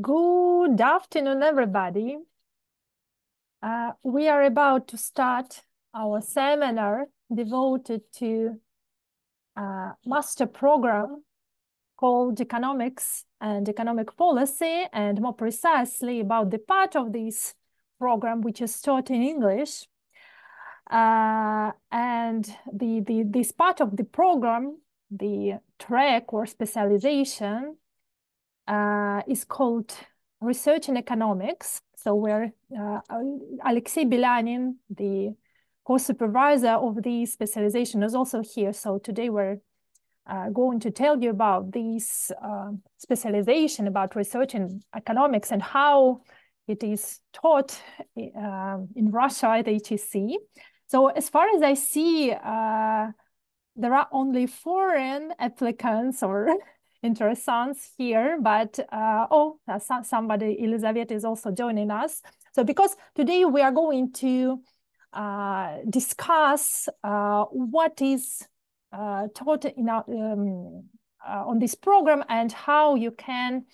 Good afternoon, everybody. We are about to start our seminar devoted to a master program called Economics and Economic Policy, and more precisely about the part of this program which is taught in English. And this part of the program, the track or specialization, is called Research in Economics. So we're Alexei Belyanin, the co-supervisor of the specialization, is also here. So today we're going to tell you about this specialization, about research in economics and how it is taught in Russia at HEC. So as far as I see, there are only foreign applicants or interessants here, but somebody, Elizabeth, is also joining us. So because today we are going to discuss what is taught in our, on this program and how you can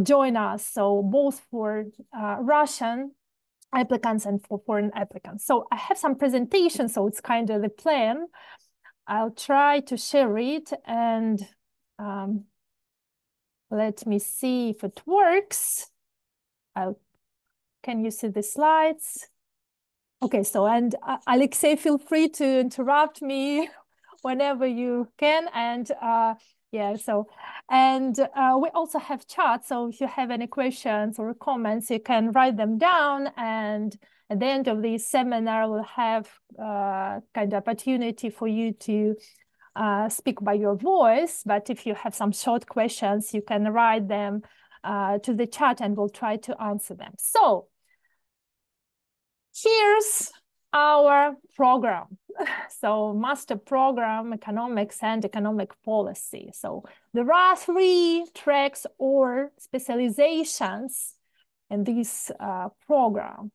join us. So both for Russian applicants and for foreign applicants. So I have some presentations, so it's kind of the plan. I'll try to share it and let me see if it works. Can you see the slides? Okay, so, and Alexei, feel free to interrupt me whenever you can. And yeah, so, and we also have chat. So if you have any questions or comments, you can write them down. And at the end of this seminar, we'll have kind of opportunity for you to speak by your voice. But if you have some short questions, you can write them to the chat and we'll try to answer them. So here's our program. So master program, economics and economic policy. So there are 3 tracks or specializations in this program.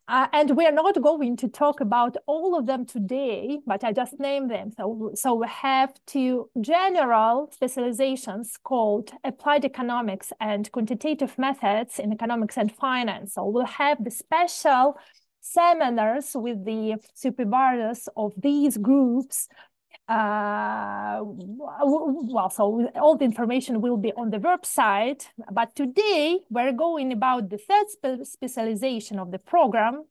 And we're not going to talk about all of them today, but I just named them. So we have 2 general specializations called Applied Economics and Quantitative Methods in Economics and Finance. So we'll have the special seminars with the supervisors of these groups. Well, so all the information will be on the website, but today we're going about the 3rd specialization of the program,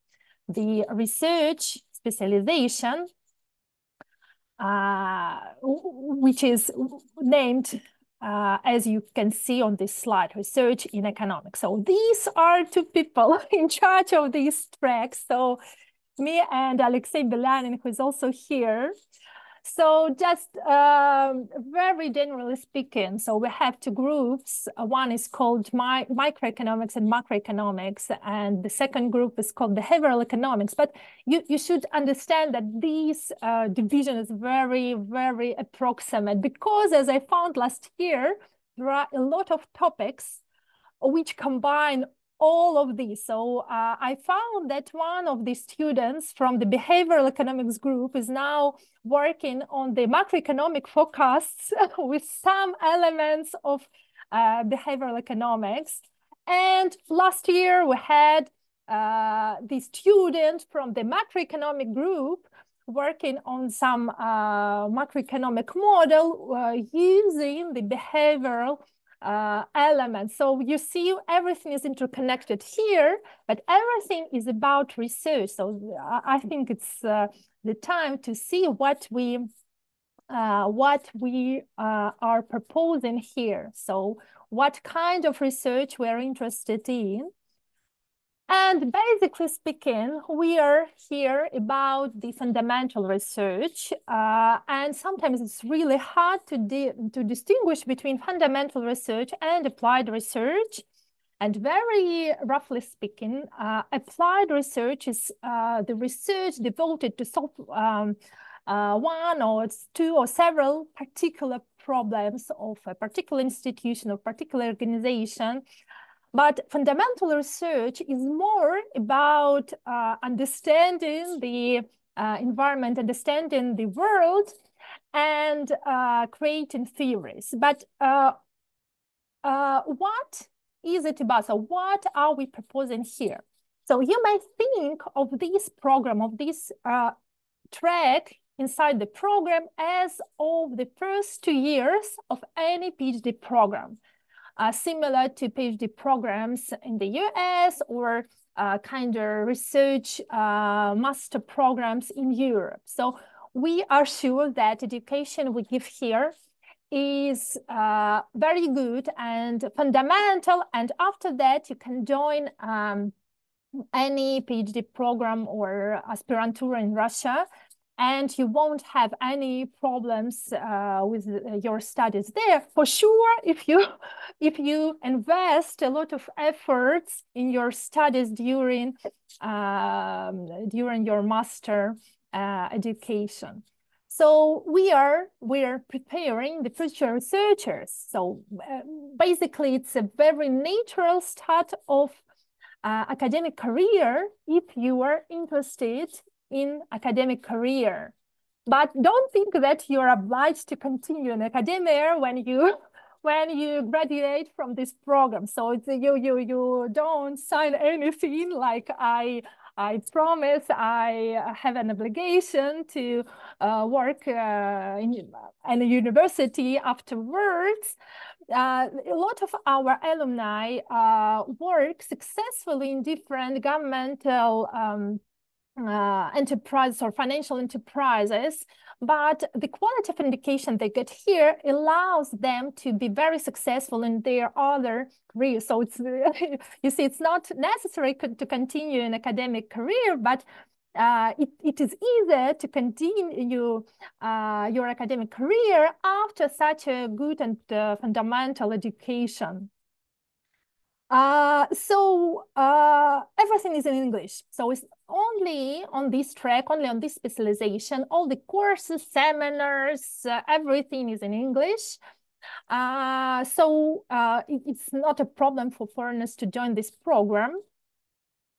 the research specialization, which is named, as you can see on this slide, research in economics. So these are 2 people in charge of these tracks. So me and Alexei Belyanin, who is also here. So just very generally speaking, so we have 2 groups. One is called microeconomics and macroeconomics, and the second group is called behavioral economics. But you should understand that this division is very, very approximate, because as I found last year, there are a lot of topics which combine all of these. So I found that one of the students from the behavioral economics group is now working on the macroeconomic forecasts with some elements of behavioral economics. And last year we had the student from the macroeconomic group working on some macroeconomic model using the behavioral elements. So you see everything is interconnected here, but everything is about research. So I think it's the time to see what we are proposing here. So what kind of research we're interested in. And basically speaking, we are here about the fundamental research, and sometimes it's really hard to distinguish between fundamental research and applied research. And very roughly speaking, applied research is the research devoted to solve one or 2 or several particular problems of a particular institution or particular organization. But fundamental research is more about understanding the environment, understanding the world, and creating theories. But what easy to buy. So what are we proposing here? So you may think of this program, of this track inside the program as of the first 2 years of any PhD program, similar to PhD programs in the US or kind of research master programs in Europe. So we are sure that education we give here is very good and fundamental. And after that, you can join any PhD program or aspirantura in Russia, and you won't have any problems with your studies there. For sure, if you invest a lot of efforts in your studies during your master education. So we're preparing the future researchers. So basically, it's a very natural start of academic career if you are interested in academic career. But don't think that you're obliged to continue in academia when you graduate from this program. So it's, you don't sign anything like I promise I have an obligation to work in a university afterwards. A lot of our alumni work successfully in different governmental enterprises or financial enterprises, but the quality of education they get here allows them to be very successful in their other careers. So it's you see, it's not necessary to continue an academic career, but it is easier to continue your academic career after such a good and fundamental education. So everything is in English. So it's only on this track, only on this specialization, all the courses, seminars, everything is in English. So it's not a problem for foreigners to join this program.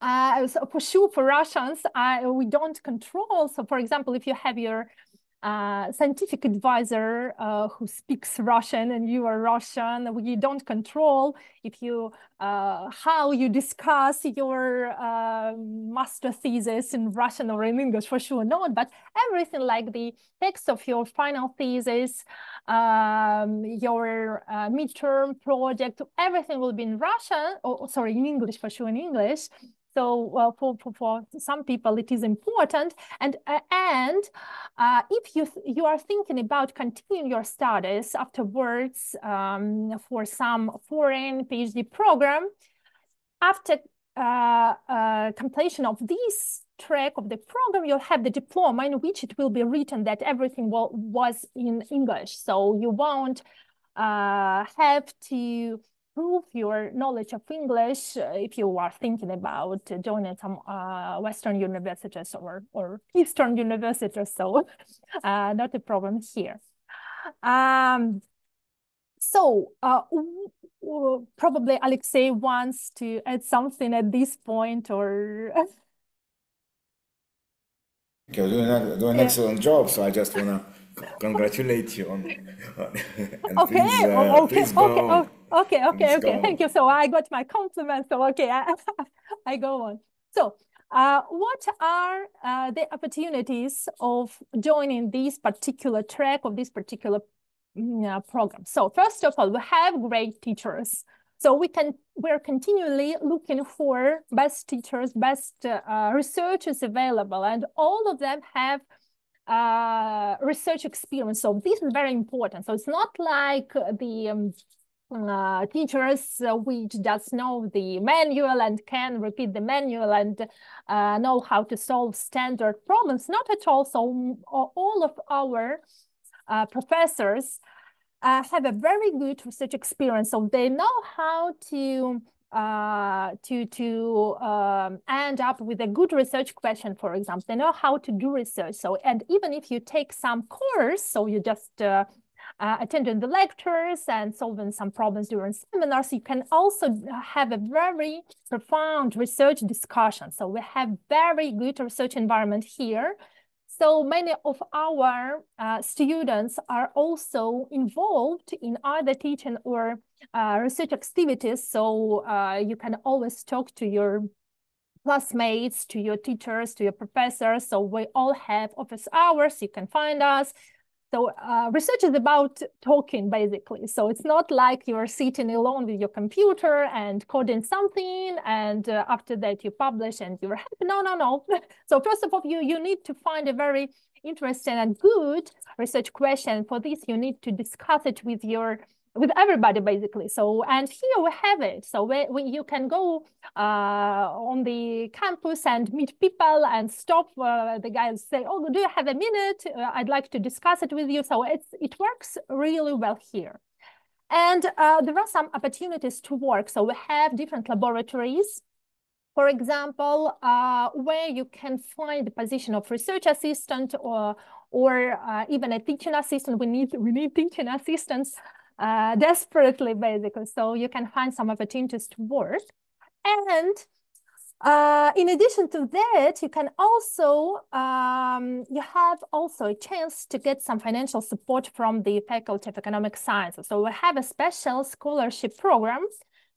So for sure, for Russians, we don't control. So for example, if you have your scientific advisor who speaks Russian and you are Russian, we don't control if you how you discuss your master thesis in Russian or in English, for sure not. But everything like the text of your final thesis, your midterm project, everything will be in Russian, or sorry, in English, for sure in English. So well, for some people, it is important. And if you are thinking about continuing your studies afterwards for some foreign PhD program, after completion of this track of the program, you'll have the diploma in which it will be written that everything was in English. So you won't have to prove your knowledge of English if you are thinking about joining some Western universities or Eastern universities. So not a problem here. So probably Alexei wants to add something at this point, or You're doing an excellent job, so I just wanna congratulate you on and okay, please go on. okay. Thank you. So I got my compliment. So okay, I go on. So what are the opportunities of joining this particular track of this particular program? So first of all, we have great teachers. So we're continually looking for best teachers, best researchers available, and all of them have research experience. So this is very important. So it's not like the teachers which just know the manual and can repeat the manual and know how to solve standard problems. Not at all. So all of our professors have a very good research experience. So they know how to end up with a good research question, for example. They know how to do research. So, and even if you take some course, so you just attending the lectures and solving some problems during seminars, you can also have a very profound research discussion. So we have very good research environment here. So many of our students are also involved in either teaching or research activities. So you can always talk to your classmates, to your teachers, to your professors. So we all have office hours. You can find us. So research is about talking, basically. So it's not like you're sitting alone with your computer and coding something, and after that you publish and you're happy. No, no, no. So first of all, you need to find a very interesting and good research question. For this, you need to discuss it with everybody, basically. So, and here we have it. So you can go on the campus and meet people and stop the guys say, oh, do you have a minute? I'd like to discuss it with you. So it works really well here. And there are some opportunities to work. So we have different laboratories, for example, where you can find the position of research assistant or even a teaching assistant. We need teaching assistants desperately, basically. So you can find some opportunities to work. And in addition to that, you can also, you have also a chance to get some financial support from the Faculty of Economic Sciences. So we have a special scholarship program.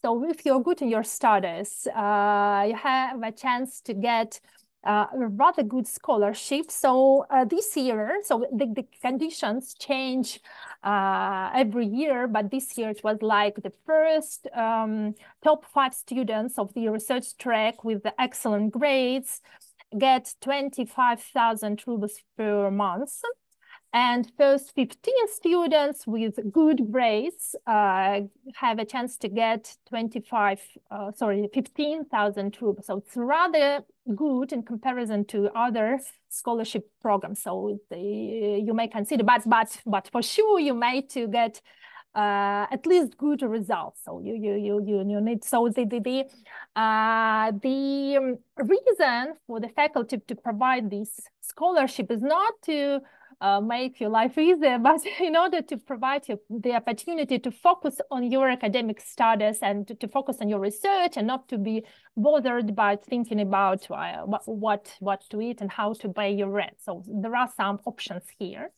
So if you're good in your studies, you have a chance to get a rather good scholarship. So this year, so the conditions change every year, but this year it was like the first top 5 students of the research track with the excellent grades get 25,000 rubles per month. And first 15 students with good grades have a chance to get 15,000 rubles. So it's rather good in comparison to other scholarship programs. So you may consider, but for sure you may to get at least good results. So you need, so the reason for the faculty to provide this scholarship is not to make your life easier, but in order to provide you the opportunity to focus on your academic studies and to focus on your research and not to be bothered by thinking about what to eat and how to pay your rent. So there are some options here.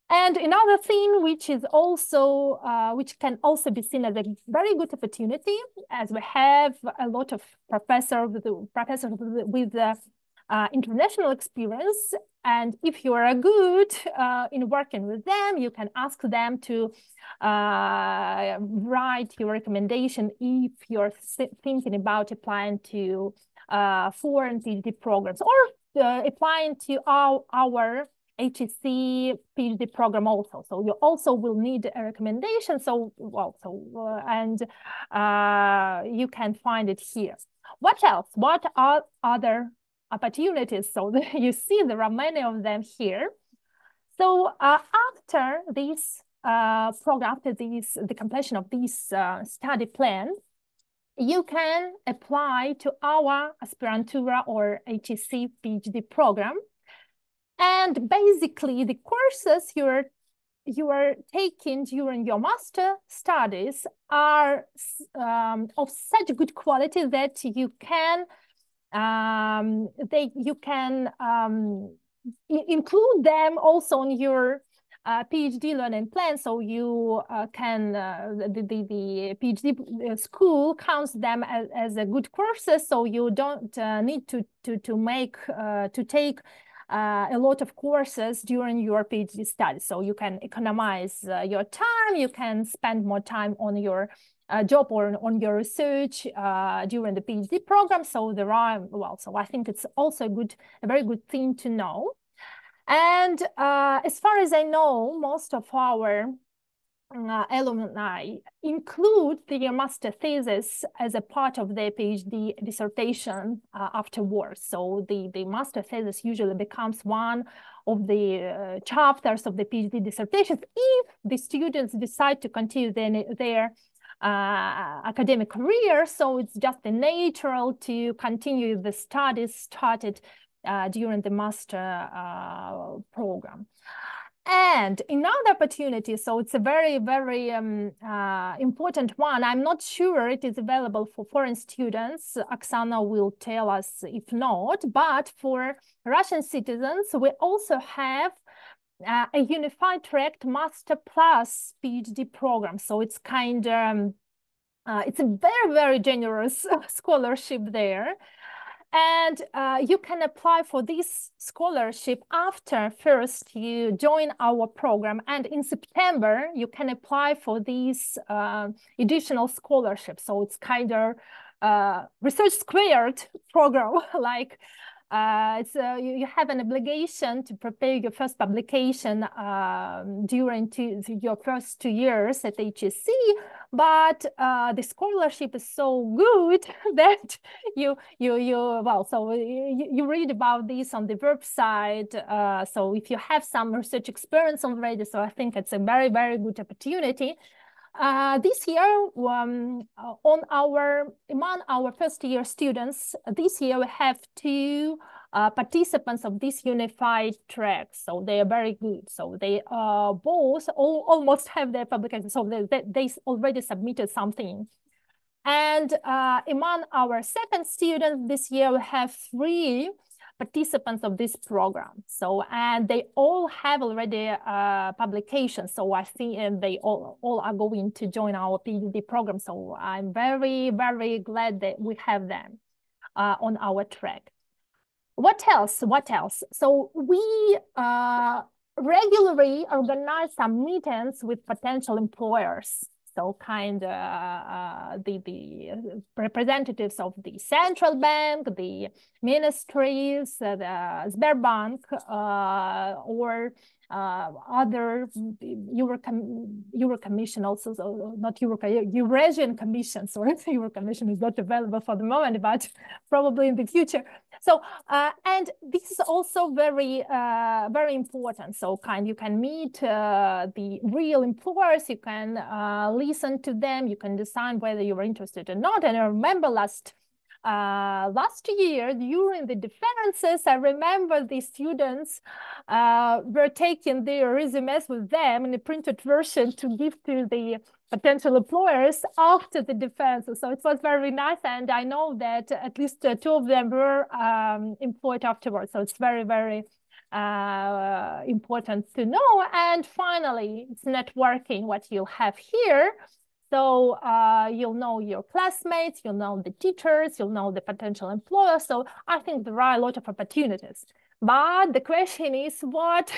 And another thing which is also which can also be seen as a very good opportunity, as we have a lot of professors with international experience. And if you are good in working with them, you can ask them to write your recommendation if you're thinking about applying to foreign PhD programs or applying to our HEC PhD program also. So you also will need a recommendation. So, well, and you can find it here. What else? What are other opportunities? So you see there are many of them here. So after this program, after the completion of this study plan, you can apply to our aspirantura or HEC PhD program. And basically the courses you are taking during your master studies are of such good quality that you can include them also in your PhD learning plan. So you can the PhD school counts them as a good courses. So you don't need to take a lot of courses during your PhD study. So you can economize your time. You can spend more time on your job or on your research during the PhD program. So there are, well, so I think it's also a very good thing to know. And as far as I know, most of our alumni include their master thesis as a part of their PhD dissertation afterwards. So the master thesis usually becomes one of the chapters of the PhD dissertations if the students decide to continue their academic career. So it's just natural to continue the studies started during the master program. And another opportunity, so it's a very, very important one. I'm not sure it is available for foreign students. Oksana will tell us if not, but for Russian citizens, we also have a unified track Master Plus PhD program. So it's kind of, it's a very, very generous scholarship there. And you can apply for this scholarship after first you join our program. And in September, you can apply for these additional scholarships. So it's kind of research squared program, like you have an obligation to prepare your first publication during your first 2 years at HSC, but the scholarship is so good that you read about this on the website. So if you have some research experience already, so I think it's a very, very good opportunity. This year, among our first year students, this year we have 2 participants of this unified track. So they are very good. So they both almost have their publication. So they already submitted something. And among our second students this year, we have 3 participants of this program. So, and they all have already publications. So I think and they all are going to join our PhD program. So I'm very, very glad that we have them on our track. What else? What else? So we regularly organize some meetings with potential employers. So kind of the representatives of the central bank, the ministries, the Sberbank, or other Euro Commission also, so not Eurasian Commission, sorry, Euro Commission is not available for the moment, but probably in the future. So, and this is also very, very important. So you can meet the real employers, you can listen to them, you can decide whether you are interested or not. And I remember last year during the defenses, I remember the students were taking their resumes with them in a printed version to give to the potential employers after the defense. So it was very nice. And I know that at least 2 of them were employed afterwards. So it's very, very important to know. And finally, it's networking, what you'll have here. So you'll know your classmates, you'll know the teachers, you'll know the potential employers. So I think there are a lot of opportunities. But the question is, what's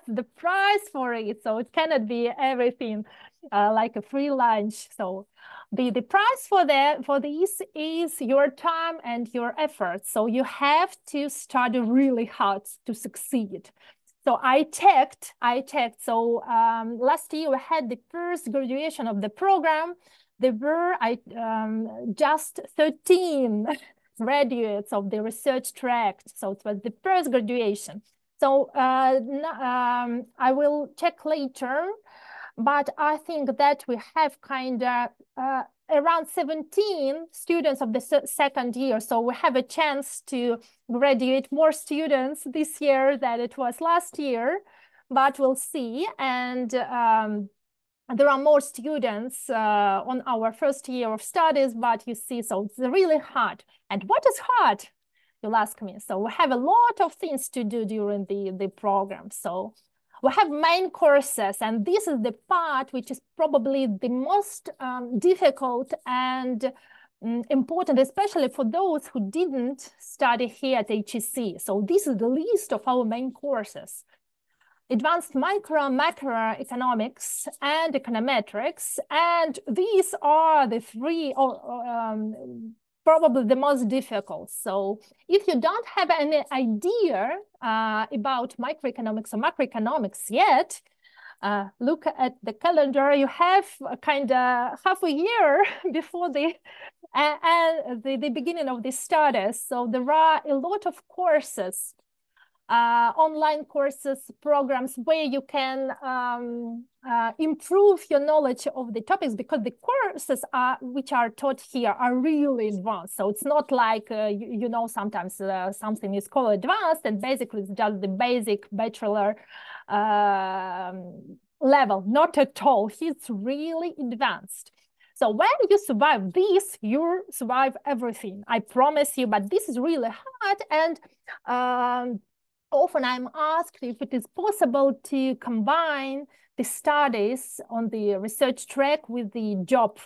the price for it? So it cannot be everything like a free lunch. So the price for this is your time and your effort. So you have to study really hard to succeed. So I checked. So last year we had the first graduation of the program. There were just 13 graduates of the research track. So it was the first graduation. So I will check later, but I think that we have kind of around 17 students of the second year. So we have a chance to graduate more students this year than it was last year, but we'll see. And there are more students on our first year of studies, but you see, so it's really hard. And what is hard? You'll ask me. So we have a lot of things to do during the program. So we have main courses, and this is the part which is probably the most difficult and important, especially for those who didn't study here at HEC. So this is the list of our main courses: advanced macroeconomics and econometrics. And these are the 3 probably the most difficult. So if you don't have any idea about microeconomics or macroeconomics yet, look at the calendar. You have kind of half a year before the beginning of the studies. So there are a lot of courses online courses, programs where you can improve your knowledge of the topics, because the courses which are taught here are really advanced. So it's not like, you know, sometimes something is called advanced and basically it's just the basic bachelor level. Not at all. It's really advanced. So when you survive this, you survive everything. I promise you, but this is really hard. And often I'm asked if it is possible to combine the studies on the research track with the job.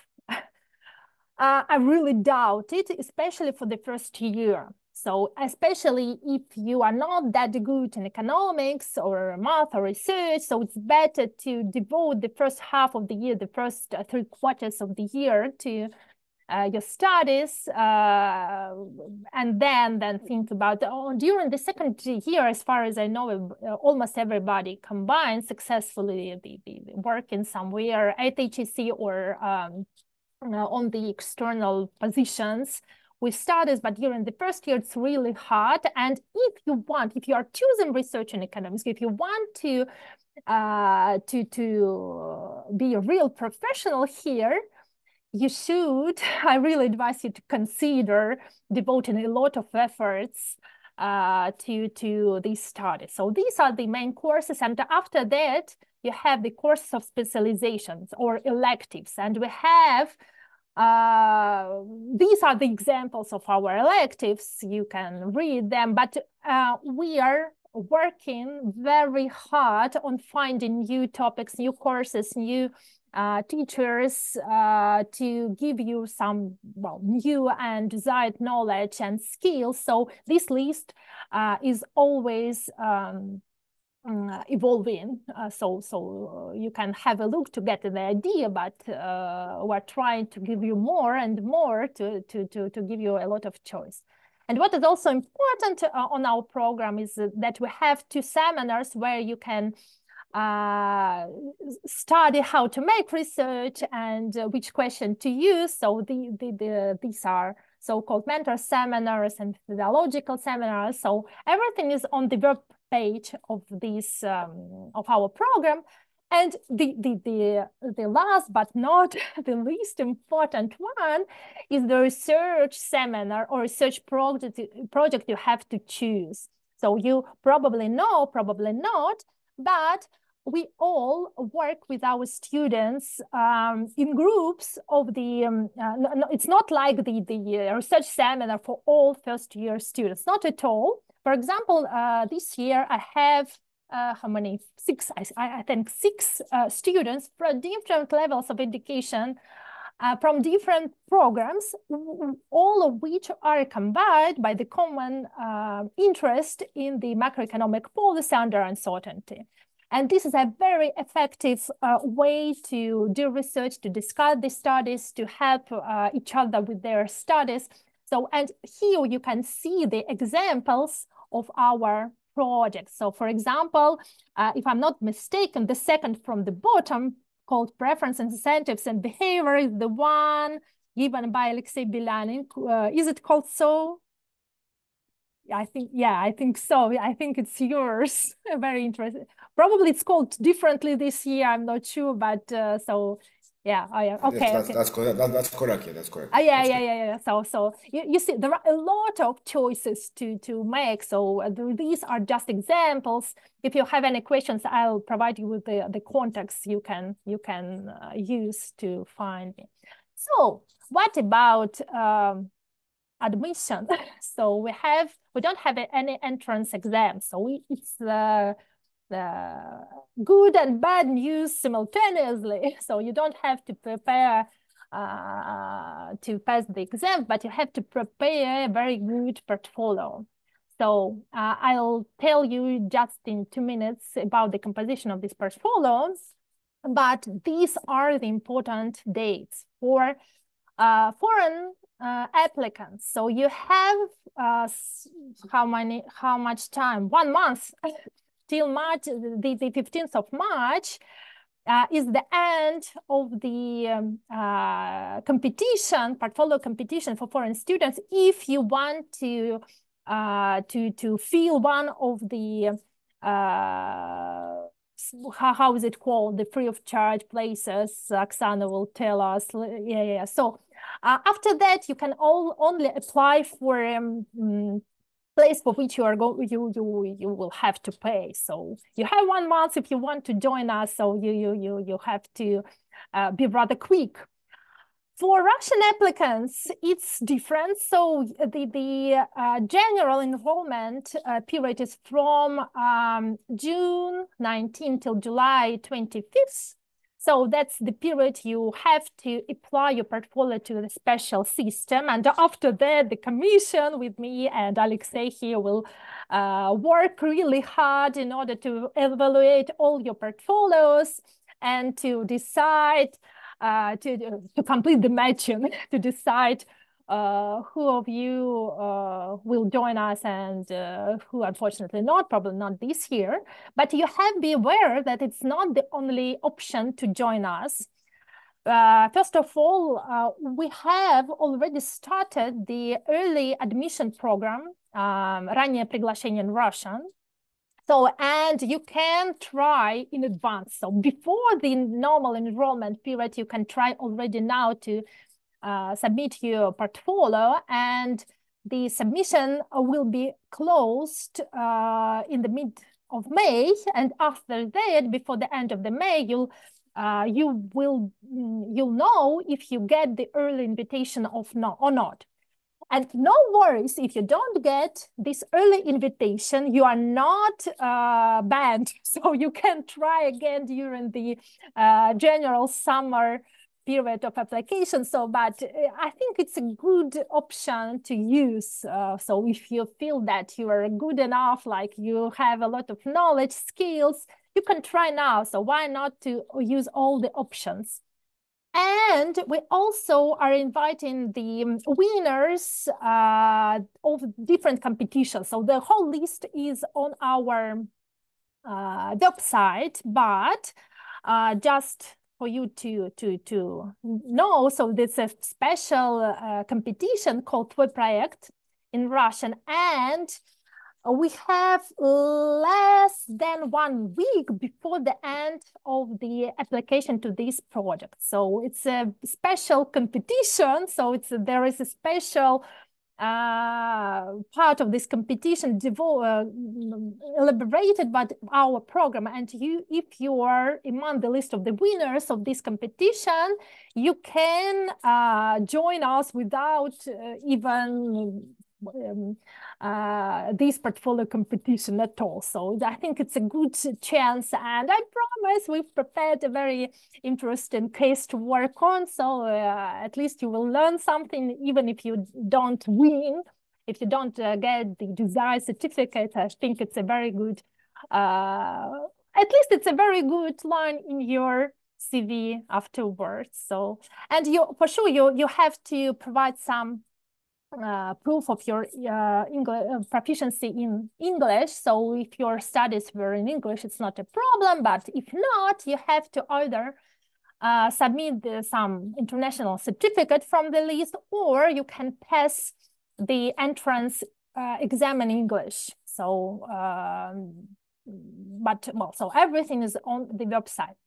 I really doubt it, especially for the first year. So especially if you are not that good in economics or math or research, so it's better to devote the first half of the year, the first 3 quarters of the year to your studies, and then think about, during the second year, as far as I know, almost everybody combines successfully the working somewhere at HEC or on the external positions with studies. But during the first year, it's really hard. And if you are choosing research and economics, if you want to be a real professional here, you should, I really advise you to consider devoting a lot of efforts to these studies. So these are the main courses. And after that, you have the courses of specializations or electives. And we have, these are the examples of our electives. You can read them, but we are working very hard on finding new topics, new courses, new teachers to give you some, well, new and desired knowledge and skills. So this list is always evolving. So you can have a look to get an idea, but we're trying to give you more and more to give you a lot of choice. And what is also important on our program is that we have 2 seminars where you can study how to make research and which question to use. So these are so-called mentor seminars and methodological seminars. So everything is on the web page of this of our program. And the last but not the least important one is the research seminar or research project you have to choose. So you probably know, probably not, but we all work with our students in groups of the, no, it's not like the research seminar for all first-year students, not at all. For example, this year I have, how many? 6, I think 6 students from different levels of education, from different programs, all of which are combined by the common interest in the macroeconomic policy under uncertainty. And this is a very effective way to do research, to discuss the studies, to help each other with their studies. So, and here you can see the examples of our projects. So for example, if I'm not mistaken, the second from the bottom, called Preference, Incentives and Behavior, is the one given by Alexei Belyanin. Is it called so? I think so. I think it's yours. Very interesting. Probably it's called differently this year. I'm not sure, but so yeah. Oh, yeah. Okay. Yes, okay. That's correct. That's correct. Yeah, that's correct. Yeah. So you see, there are a lot of choices to make. So these are just examples. If you have any questions, I'll provide you with the context you can use to find me. So what about admission? So we don't have any entrance exam. So it's the good and bad news simultaneously. So you don't have to prepare to pass the exam, but you have to prepare a very good portfolio. So I'll tell you just in 2 minutes about the composition of these portfolios, but these are the important dates for foreign applicants. So you have how much time? 1 month till March, the 15th of March is the end of the competition, portfolio competition for foreign students. If you want to to fill one of the how is it called, the free of charge places. Oksana will tell us. Yeah. So after that, you can only apply for place for which you will have to pay. So you have 1 month if you want to join us. So you have to be rather quick. For Russian applicants, it's different. So the general enrollment period is from June 19 till July 25th. So that's the period you have to apply your portfolio to the special system. And after that, the commission with me and Alexei here will work really hard in order to evaluate all your portfolios and to decide to complete the matching, to decide who of you will join us and who unfortunately not, probably not this year. But you have to be aware that it's not the only option to join us. First of all, we have already started the early admission program, раннее приглашение in Russian. So, and you can try in advance. So before the normal enrollment period, you can try already now to submit your portfolio, and the submission will be closed in the mid of May. And after that, before the end of the May, you'll know if you get the early invitation or not. And no worries, if you don't get this early invitation, you are not banned. So you can try again during the general summer period of application. So, but I think it's a good option to use. So if you feel that you are good enough, like you have a lot of knowledge, skills, you can try now. So why not to use all the options? And we also are inviting the winners of different competitions. So the whole list is on our website, but just for you to know, so there's a special competition called Твой проект in Russian, and we have less than 1 week before the end of the application to this project. So it's a special competition. So there is a special part of this competition elaborated by our program. And if you are among the list of the winners of this competition, you can join us without even this portfolio competition at all. So I think it's a good chance, and I promise we've prepared a very interesting case to work on. So at least you will learn something, even if you don't win, if you don't get the desired certificate. I think it's a very good, at least it's a very good line in your CV afterwards. So, and for sure you have to provide some proof of your proficiency in English. So if your studies were in English, it's not a problem. But if not, you have to either submit some international certificate from the list, or you can pass the entrance exam in English. So, so everything is on the website.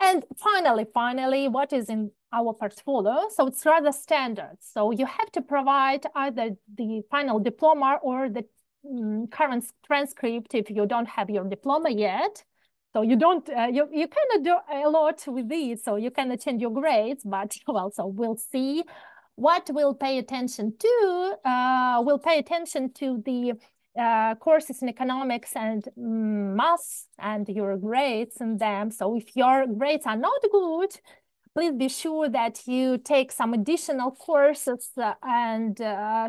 And finally, what is in our portfolio? So it's rather standard. So you have to provide either the final diploma or the current transcript if you don't have your diploma yet. So you don't, you cannot do a lot with it. So you cannot change your grades, but well, so we'll see what we'll pay attention to. We'll pay attention to the courses in economics and maths and your grades in them. So if your grades are not good, please be sure that you take some additional courses and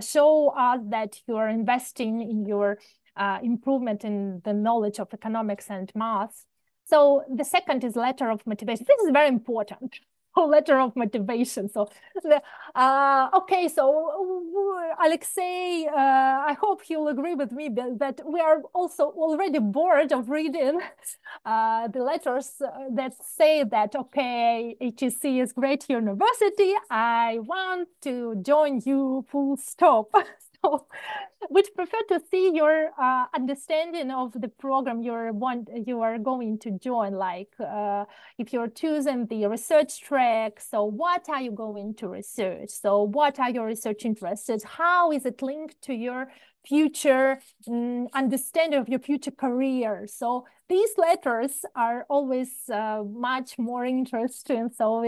show us that you are investing in your improvement in the knowledge of economics and maths. So the second is letter of motivation. This is very important. Letter of motivation. So, okay, so Alexei, I hope you'll agree with me that we are also already bored of reading the letters that say that, okay, HEC is great university. I want to join you full stop. So, which prefer to see your understanding of the program you are going to join. Like if you're choosing the research track, so what are you going to research? So what are your research interests? How is it linked to your future understanding of your future career? So these letters are always much more interesting. So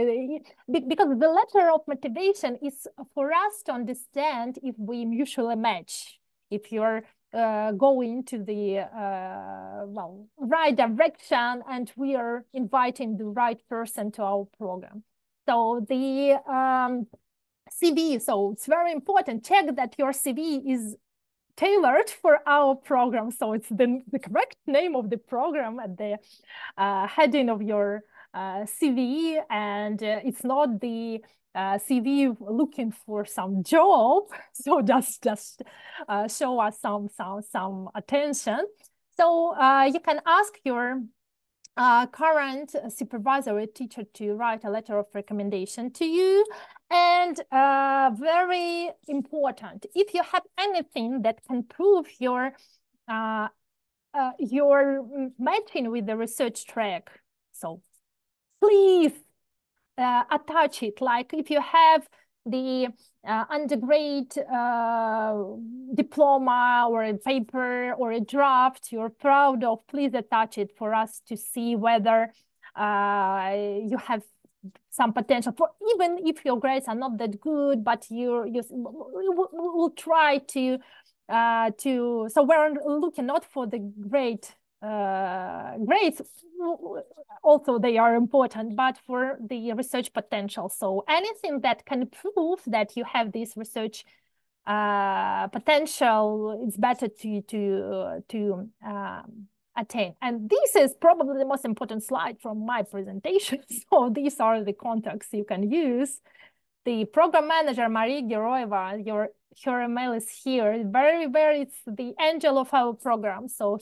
because the letter of motivation is for us to understand if we mutually match, if you're going to the right direction and we are inviting the right person to our program. So the CV, so it's very important, check that your CV is tailored for our program. So it's the correct name of the program at the heading of your CV, and it's not the CV looking for some job. So just show us some attention. So you can ask your current supervisor or teacher to write a letter of recommendation to you. And very important, if you have anything that can prove your matching with the research track, so please attach it. Like if you have the undergrad diploma or a paper or a draft you're proud of, please attach it for us to see whether you have some potential for, even if your grades are not that good, but we'll try to so we're looking not for the grades, also they are important, but for the research potential. So anything that can prove that you have this research potential, it's better to attain. And this is probably the most important slide from my presentation. So these are the contacts you can use. The program manager, Marie Geroeva, her email is here. It's the angel of our program. So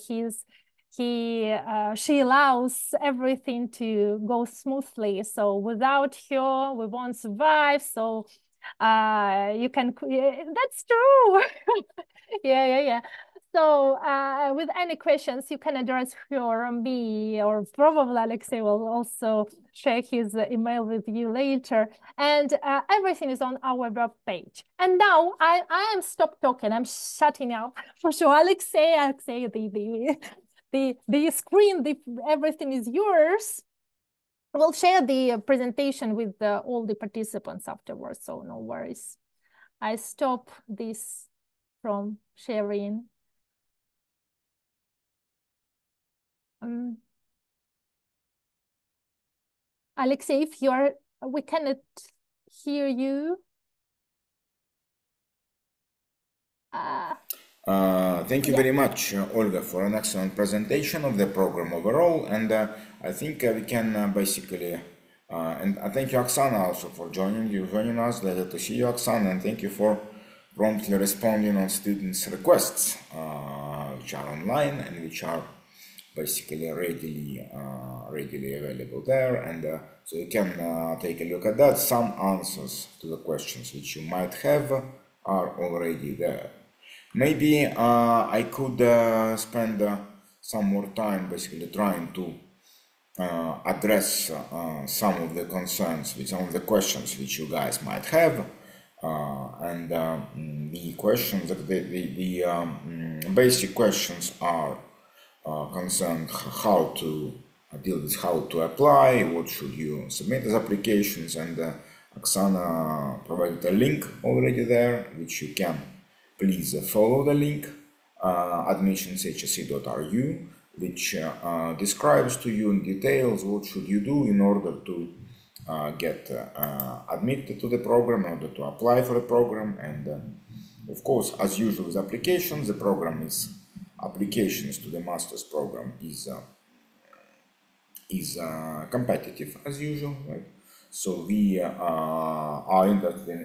she allows everything to go smoothly. So without her, we won't survive. So you can, that's true. Yeah. So with any questions, you can address her or me, or probably Alexei will also share his email with you later. And everything is on our web page. And now I am stop talking. I'm shutting up for sure. Alexei, the screen, everything is yours. We'll share the presentation with all the participants afterwards, so no worries. I stop this from sharing. Alexei, if we cannot hear you. Thank you very much, Olga, for an excellent presentation of the program overall. And I think we can basically, and thank you, Oksana, also for joining us. Glad to see you, Oksana, and thank you for promptly responding on students' requests, which are online and which are basically readily available there. And so you can take a look at that. Some answers to the questions which you might have are already there. Maybe I could spend some more time basically trying to address some of the concerns, with some of the questions which you guys might have. And the questions, the basic questions are concerned how to deal with how to apply, what should you submit as applications, and Oksana provided a link already there, which you can please follow the link, admissionshsc.ru, which describes to you in details what should you do in order to get admitted to the program, in order to apply for the program. And of course, as usual with applications, the program is applications to the master's program is competitive as usual, right? So we are interested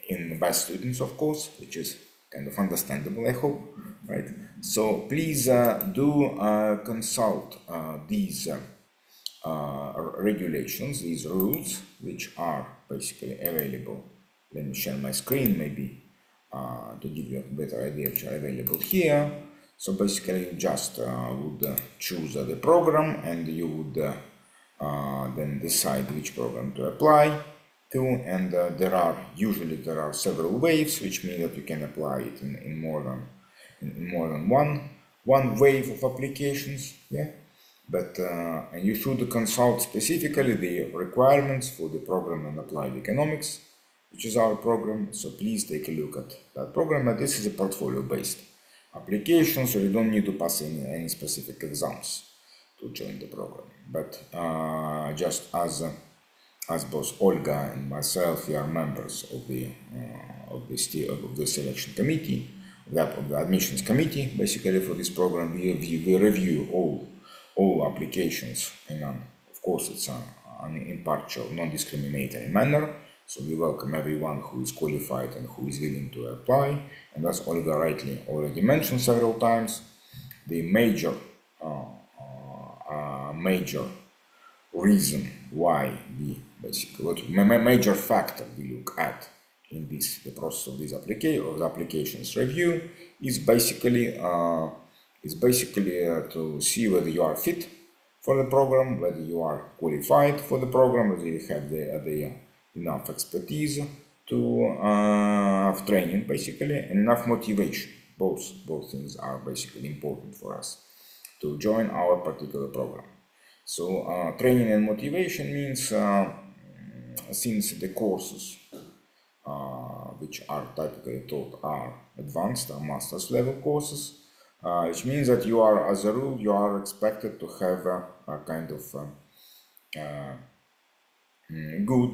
in the best students, of course, which is kind of understandable, I hope, right? So please do consult these regulations, these rules, which are basically available. Let me share my screen maybe to give you a better idea which are available here. So basically you just would choose the program, and you would then decide which program to apply to, and there are several waves, which mean that you can apply it in more than one wave of applications. Yeah, but and you should consult specifically the requirements for the program in applied economics, which is our program. So please take a look at that program. And this is a portfolio-based application, so you don't need to pass any specific exams to join the program. But just as both Olga and myself, we are members of the selection committee, of the admissions committee. Basically, for this program, we review all applications of course, it's an impartial, non-discriminatory manner. So we welcome everyone who is qualified and who is willing to apply. And as Olga rightly already mentioned several times, the major reason why we major factor we look at in the process of this applications review is basically to see whether you are fit for the program, whether you are qualified for the program, whether you have the enough expertise to have training, basically, and enough motivation. Both things are basically important for us to join our particular program. So training and motivation means since the courses which are typically taught are advanced or master's level courses, which means that you are, as a rule, you are expected to have a kind of good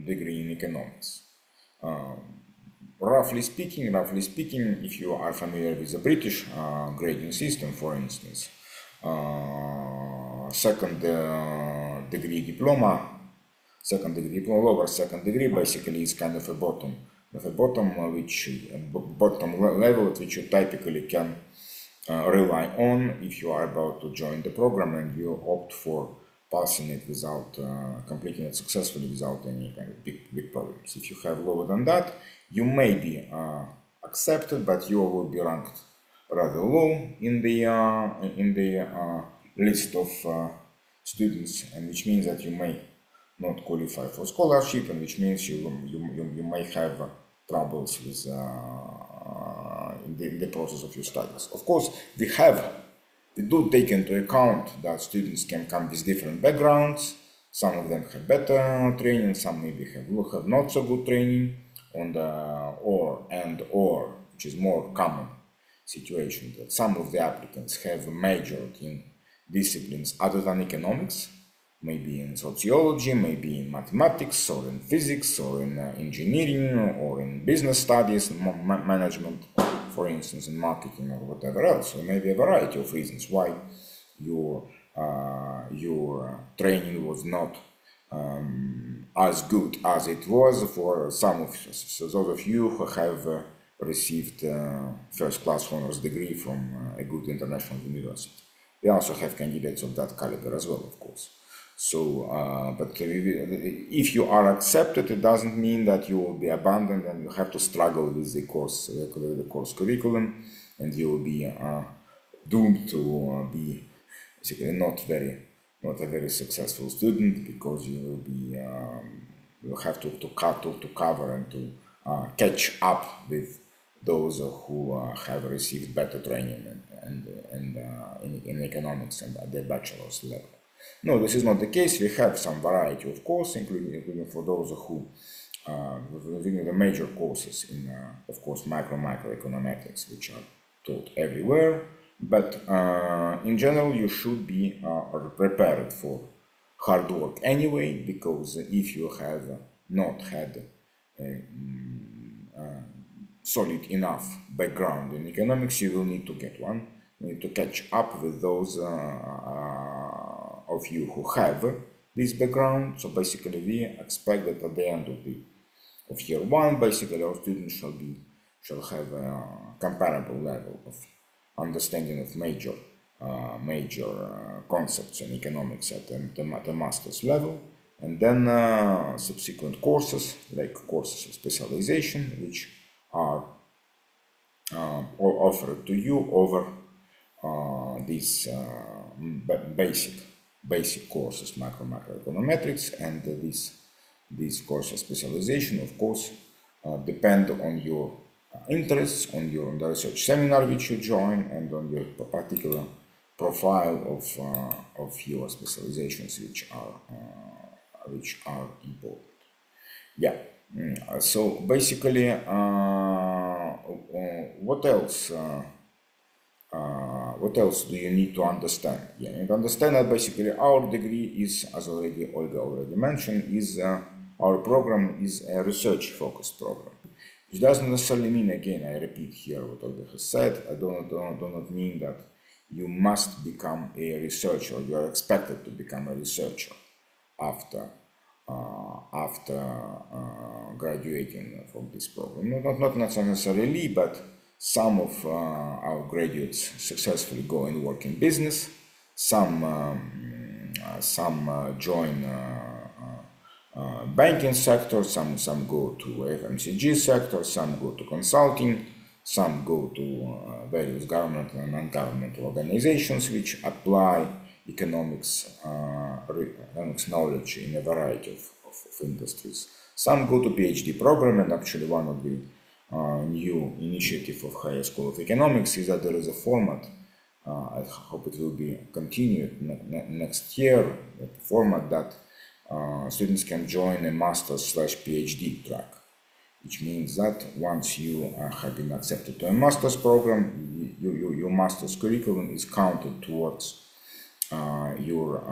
degree in economics. Roughly speaking, if you are familiar with the British grading system, for instance, second degree diploma, lower second degree, basically is kind of a bottom level at which you typically can rely on if you are about to join the program and you opt for passing it without completing it successfully without any kind of big problems. If you have lower than that, you may be accepted, but you will be ranked rather low in the list of students, and which means that you may not qualify for scholarship, and which means you may have troubles with in the process of your studies. Of course, we do take into account that students can come with different backgrounds. Some of them have better training, some maybe have not so good training, or which is more common situation, that some of the applicants have majored in disciplines other than economics, maybe in sociology, maybe in mathematics, or in physics, or in engineering, or in business studies, management, for instance, in marketing, or whatever else. So maybe a variety of reasons why your training was not as good as it was for some of us. So those of you who have received first-class honors degree from a good international university. We also have candidates of that caliber as well, of course. So, but if you are accepted, it doesn't mean that you will be abandoned and you have to struggle with the course curriculum, and you will be doomed to be basically not a very successful student, because you will be you have to cover and to catch up with those who have received better training in economics and at their bachelor's level. No, this is not the case. We have some variety of courses, including for those who within the major courses in, of course, microeconometrics, which are taught everywhere. But in general, you should be prepared for hard work anyway, because if you have not had solid enough background in economics, you will need to get one. You need to catch up with those of you who have this background. So basically, we expect that at the end of year one, basically our students shall have a comparable level of understanding of major concepts in economics at the master's level, and then subsequent courses, like courses of specialization, which are offered to you over these basic courses, macroeconometrics, and these courses specialization, of course, depend on your interests, on the research seminar which you join, and on your particular profile of your specializations which are important. Yeah. So basically, what else? What else do you need to understand? You need to understand that basically our degree is, as Olga already mentioned, is our program is a research-focused program. It doesn't necessarily mean, again, I repeat here what Olga has said, I do not mean that you must become a researcher, or you are expected to become a researcher after graduating from this program. Not necessarily, but some of our graduates successfully go and work in business. Some join banking sector. Some go to FMCG sector. Some go to consulting. Some go to various government and non-governmental organizations which apply economics knowledge in a variety of industries. Some go to PhD program, and actually one of the new initiative of Higher School of Economics is that there is a format, I hope it will be continued next year, a format that students can join a master's/PhD track, which means that once you have been accepted to a master's program, your master's curriculum is counted towards your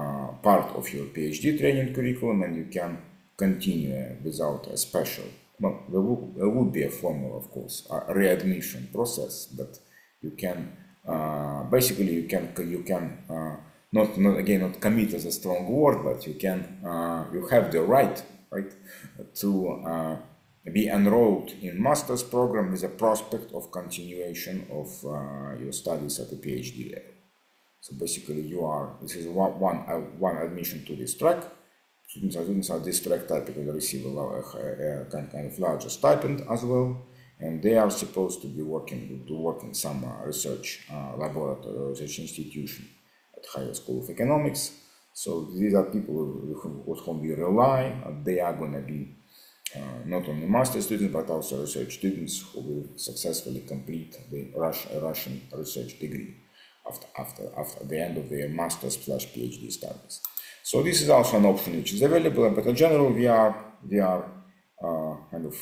part of your PhD training curriculum, and you can continue without a special. Well, there would be a formal, of course, a readmission process, but you can basically you can not commit as a strong word, but you have the right to be enrolled in master's program with a prospect of continuation of your studies at the PhD level. So basically, this is one admission to this track. Students at this track typically receive a kind of larger stipend as well, and they are supposed to be work in some research laboratory or research institution at Higher School of Economics. So these are people with whom we rely. They are going to be not only master students but also research students who will successfully complete the Russian research degree after the end of their master's/PhD studies. So this is also an option which is available, but in general we are kind of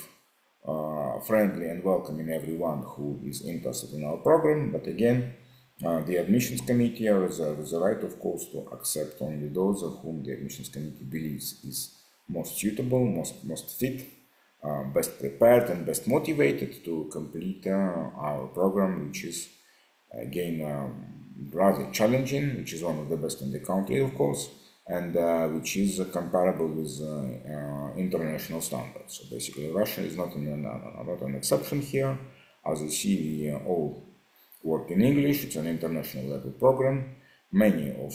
friendly and welcoming everyone who is interested in our program. But again, the admissions committee has the right, of course, to accept only those of whom the admissions committee believes is most suitable, most fit, best prepared, and best motivated to complete our program, which is again rather challenging, which is one of the best in the country, of course, and which is comparable with international standards. So basically, Russia is not an exception here. As you see, we all work in English. It's an international level program. Many of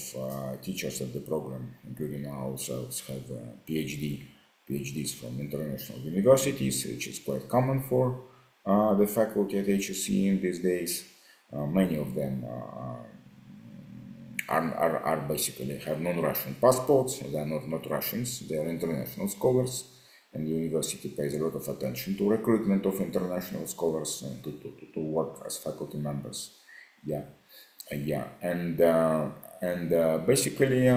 teachers at the program, including ourselves, have PhDs from international universities, which is quite common for the faculty at HSE in these days. Many of them are basically have non-Russian passports. They are not Russians, they are international scholars, and the university pays a lot of attention to recruitment of international scholars and to work as faculty members. And basically,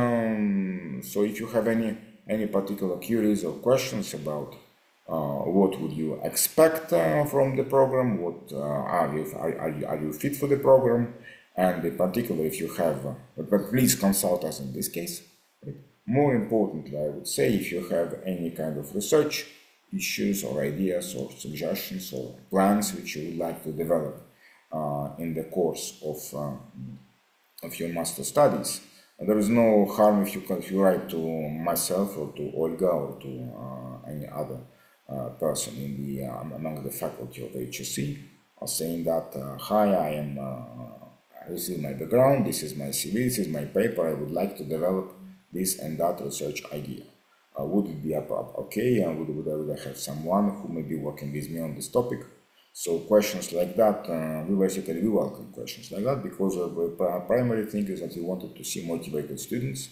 so if you have any particular queries or questions about what would you expect from the program, what are you fit for the program, and in particular, if you have, but please consult us in this case. More importantly, I would say, if you have any kind of research issues or ideas or suggestions or plans which you would like to develop in the course of your master studies, there is no harm if you write to myself or to Olga or to any other person among the faculty of HSE, saying that, hi, this is my background, this is my CV, this is my paper, I would like to develop this and that research idea. Would it be okay? Would I have someone who may be working with me on this topic? So questions like that, we welcome questions like that, because the primary thing is that we wanted to see motivated students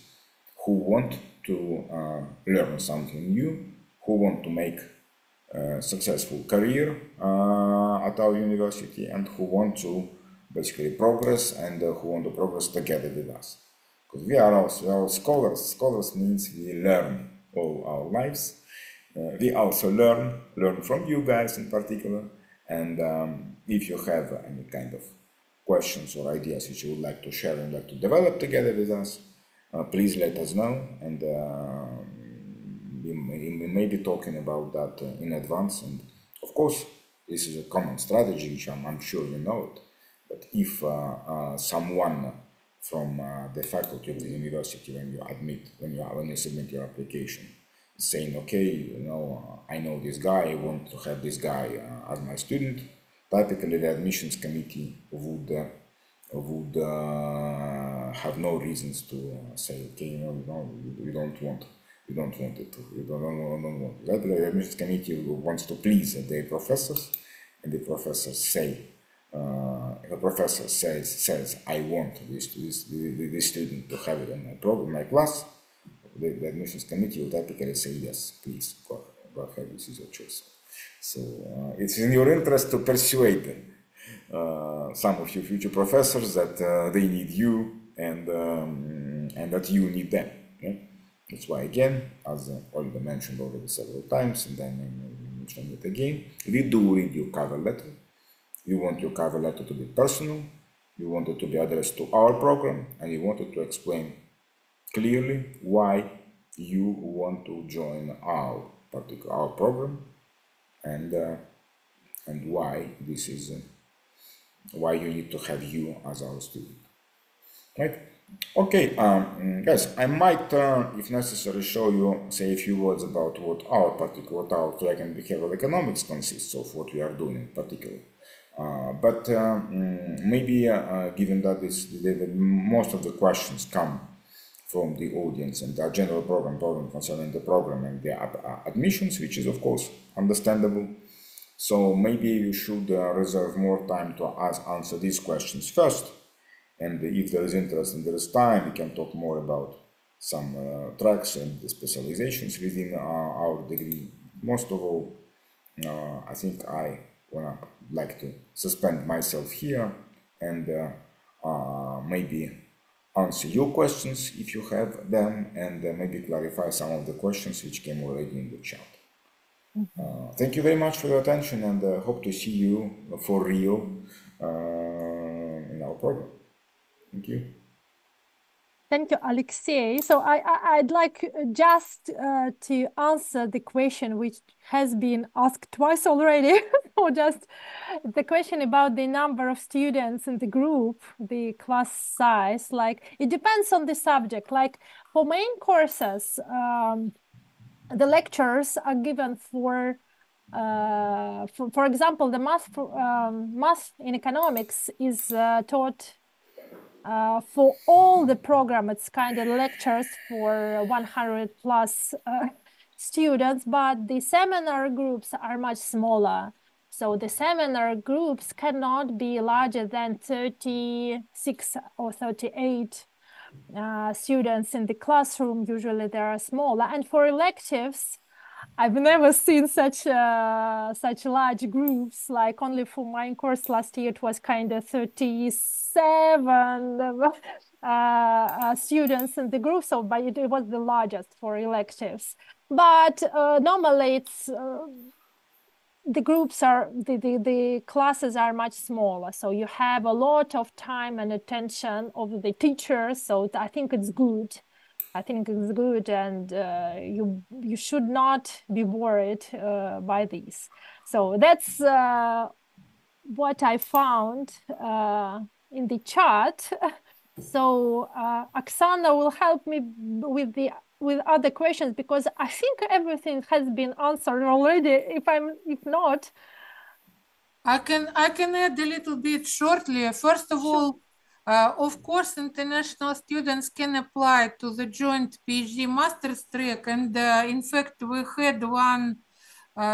who want to learn something new, who want to make a successful career at our university, and who want to basically progress, and who want to progress together with us. Because we are all scholars. Scholars means we learn all our lives. We also learn from you guys in particular. And if you have any kind of questions or ideas which you would like to share and like to develop together with us, please let us know, and we may be talking about that in advance. And of course, this is a common strategy, which I'm sure you know it. But if someone from the faculty of the university, when you submit your application, saying, okay, I know this guy, I want to have this guy as my student, typically the admissions committee would have no reasons to say, okay, we don't want it. We don't want it. The admissions committee wants to please the professors, and the professors say, the professor says, I want this student to have it in my program, my class. The admissions committee will typically say, yes, please go ahead, this is your choice. So it's in your interest to persuade some of your future professors that they need you, and that you need them. Okay? That's why, again, as Olga mentioned already several times, and then I mention it again, we do read your cover letter. You want your cover letter to be personal, you want it to be addressed to our program, and you want it to explain clearly why you want to join our program, and why this is why you need to have you as our student, right? Okay, guys, I might, if necessary, show you, say a few words about what our track in behavioral economics consists of, what we are doing in particular. But maybe, given that most of the questions come from the audience and the general problem concerning the program and the admissions, which is of course understandable. So maybe we should reserve more time to answer these questions first. And if there is interest and there is time, we can talk more about some tracks and the specializations within our degree. Most of all, I think I wanna like to suspend myself here and maybe answer your questions if you have them, and maybe clarify some of the questions which came already in the chat. Thank you very much for your attention, and hope to see you for real in our program. Thank you. Thank you, Alexei. So I'd like just to answer the question which has been asked twice already, or just the question about the number of students in the group, the class size. Like, it depends on the subject. Like, for main courses, the lectures are given for example, the math in economics is taught for all the program. It's kind of lectures for 100 plus students, but the seminar groups are much smaller. So the seminar groups cannot be larger than 36 or 38 students in the classroom. Usually they are smaller. And for electives, I've never seen such large groups. Like, only for my course last year, it was kind of 37 students in the group. So, but it was the largest for electives. But normally it's the groups are the classes are much smaller. So you have a lot of time and attention of the teachers. So I think it's good. I think it's good, and you should not be worried by this. So that's what I found in the chat. So Oksana will help me with other questions, because I think everything has been answered already. If not, I can add a little bit shortly. First of all, of course, international students can apply to the joint PhD master's track, and in fact, we had one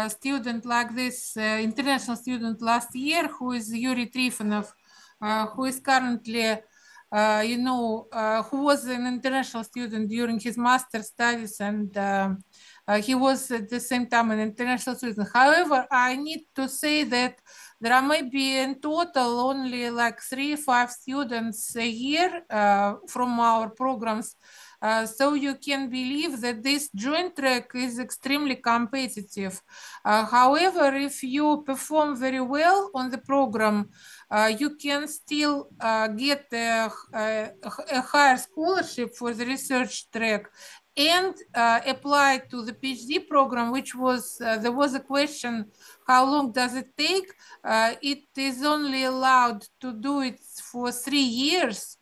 student like this, international student last year, who is Yuri Trifonov, who is currently, who was an international student during his master studies, and he was at the same time an international student. However, I need to say that there are maybe in total only like 3-5 students a year from our programs. So you can believe that this joint track is extremely competitive. However, if you perform very well on the program, you can still get a higher scholarship for the research track and apply to the PhD program, which was, there was a question, how long does it take? It is only allowed to do it for 3 years.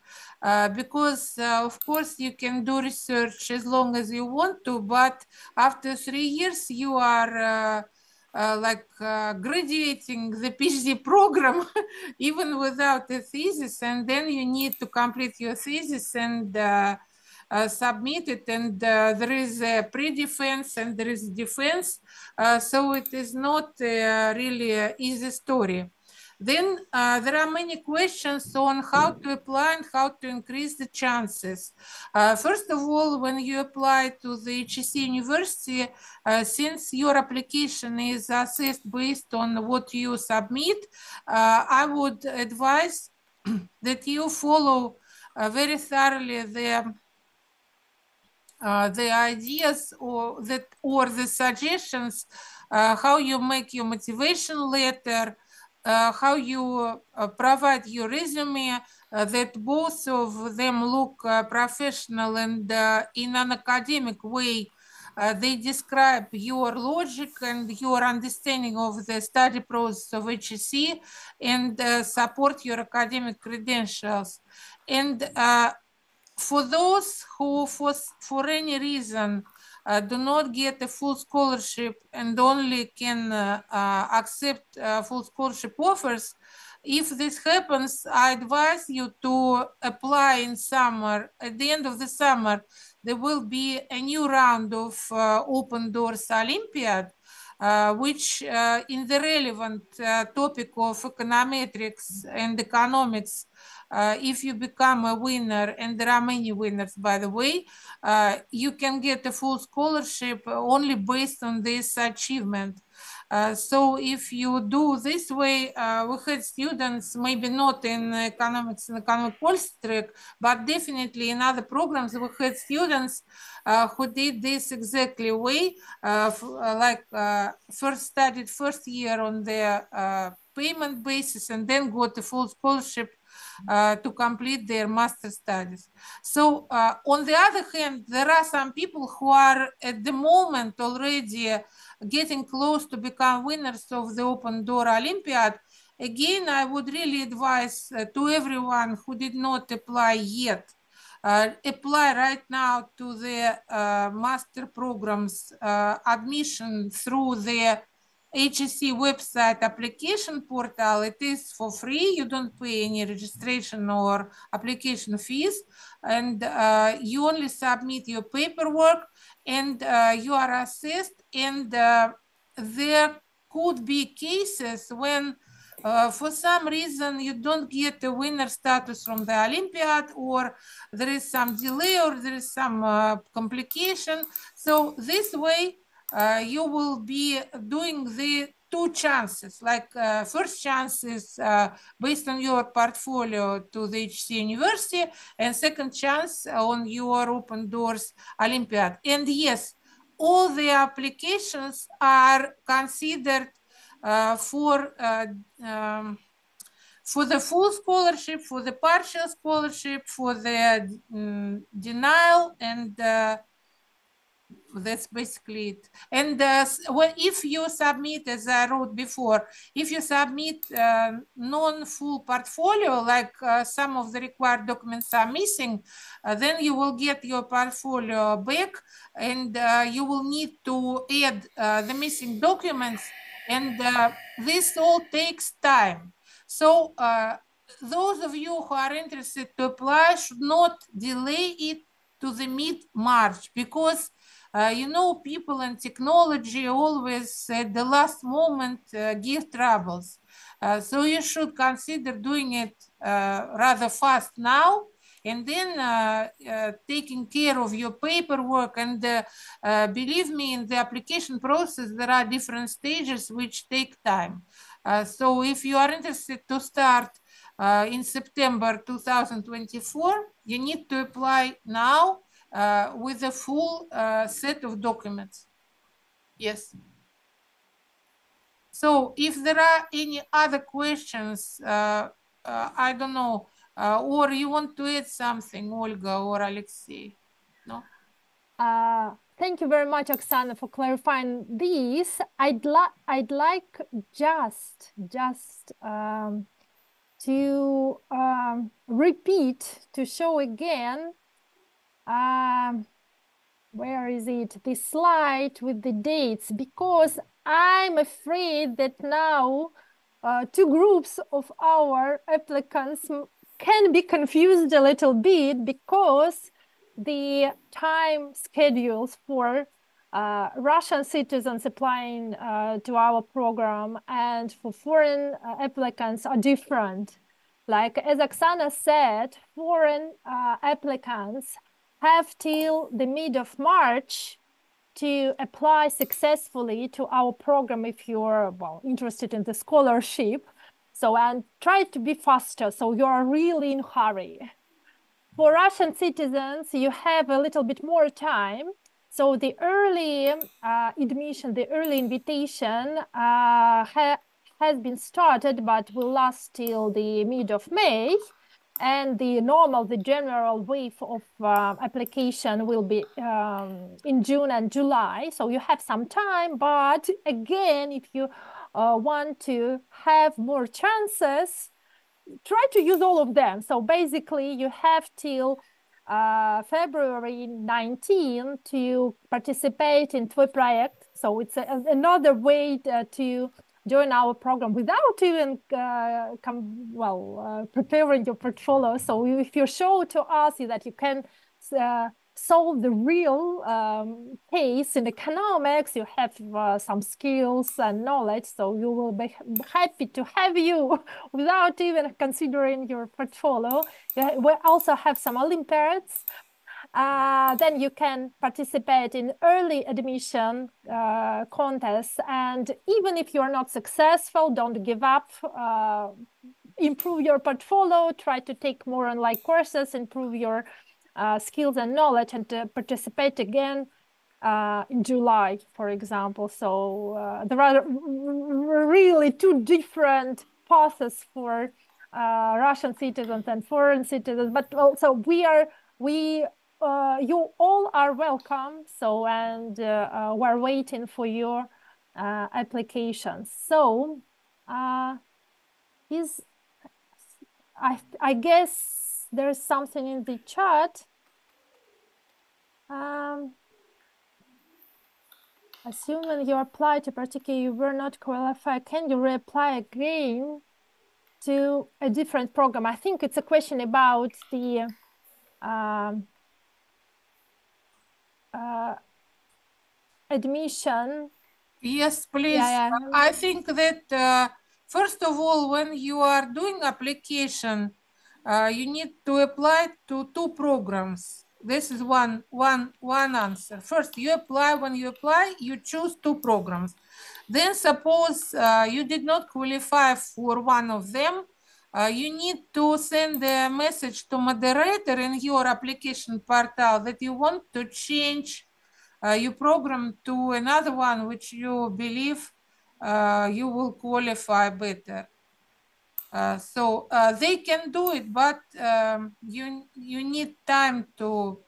Because of course you can do research as long as you want to, but after 3 years you are graduating the PhD program even without a thesis, and then you need to complete your thesis and submit it, and there is a pre-defense and there is defense, so it is not really an easy story. Then there are many questions on how to apply and how to increase the chances. First of all, when you apply to the HEC university, since your application is assessed based on what you submit, I would advise that you follow very thoroughly the ideas or the suggestions, how you make your motivation letter, how you provide your resume, that both of them look professional and in an academic way. They describe your logic and your understanding of the study process of HEC and support your academic credentials. And for those who, for any reason, do not get a full scholarship and only can accept full scholarship offers, if this happens, I advise you to apply in summer. At the end of the summer, there will be a new round of Open Doors Olympiad, which in the relevant topic of econometrics and economics, if you become a winner, and there are many winners, by the way, you can get a full scholarship only based on this achievement. So if you do this way, we had students, maybe not in economics and economic policy track, but definitely in other programs, we had students who did this exactly way, first studied first year on the payment basis and then got a full scholarship to complete their master studies. So on the other hand, there are some people who are at the moment already getting close to become winners of the Open Door Olympiad. Again, I would really advise to everyone who did not apply yet, apply right now to the master programs admission through the HEC website application portal. It is for free. You don't pay any registration or application fees, and you only submit your paperwork, and you are assessed. And there could be cases when for some reason you don't get a winner status from the Olympiad, or there is some delay, or there is some complication. So this way you will be doing the 2 chances, like first chance is based on your portfolio to the HEC university, and second chance on your Open Doors Olympiad. And yes, all the applications are considered for the full scholarship, for the partial scholarship, for the denial, and that's basically it. And if you submit, as I wrote before, if you submit non-full portfolio, like some of the required documents are missing, then you will get your portfolio back, and you will need to add the missing documents, and this all takes time. So those of you who are interested to apply should not delay it to the mid-March, because You know, people and technology always at the last moment give troubles. So you should consider doing it rather fast now, and then taking care of your paperwork. And believe me, in the application process, there are different stages which take time. So if you are interested to start in September 2024, you need to apply now with a full set of documents. Yes. So if there are any other questions, I don't know, or you want to add something, Olga or Alexei? No? Thank you very much, Oksana, for clarifying this. I'd like just to repeat, to show again, where is it? The slide with the dates, because I'm afraid that now two groups of our applicants can be confused a little bit, because the time schedules for Russian citizens applying to our program and for foreign applicants are different. Like, as Oksana said, foreign applicants have till the mid of March to apply successfully to our program if you're, well, interested in the scholarship. So, and try to be faster, so you're really in a hurry. For Russian citizens, you have a little bit more time. So the early admission, the early invitation has been started, but will last till the mid of May. And the general wave of application will be in June and July. So you have some time, but again, if you want to have more chances, try to use all of them. So basically you have till February 19 to participate in Tvой project. So it's another way to join our program without even preparing your portfolio. So if you show to us that you can solve the real case in economics, you have some skills and knowledge, so you will be happy to have you without even considering your portfolio. We also have some Olympiads. Then you can participate in early admission contests. And even if you're not successful, don't give up. Improve your portfolio, try to take more online courses, improve your skills and knowledge, and participate again in July, for example. So there are really two different paths for Russian citizens and foreign citizens, but also you all are welcome. So, and we're waiting for your applications. So, I guess there's something in the chat. Assuming you applied to particular, you were not qualified, can you reapply again to a different program? I think it's a question about the admission. Yes, please. Yeah. I think that first of all, when you are doing application, you need to apply to two programs. This is one answer. First, you apply. When you apply, you choose two programs. Then suppose you did not qualify for one of them, you need to send a message to moderator in your application portal that you want to change your program to another one which you believe you will qualify better. So they can do it, but you need time to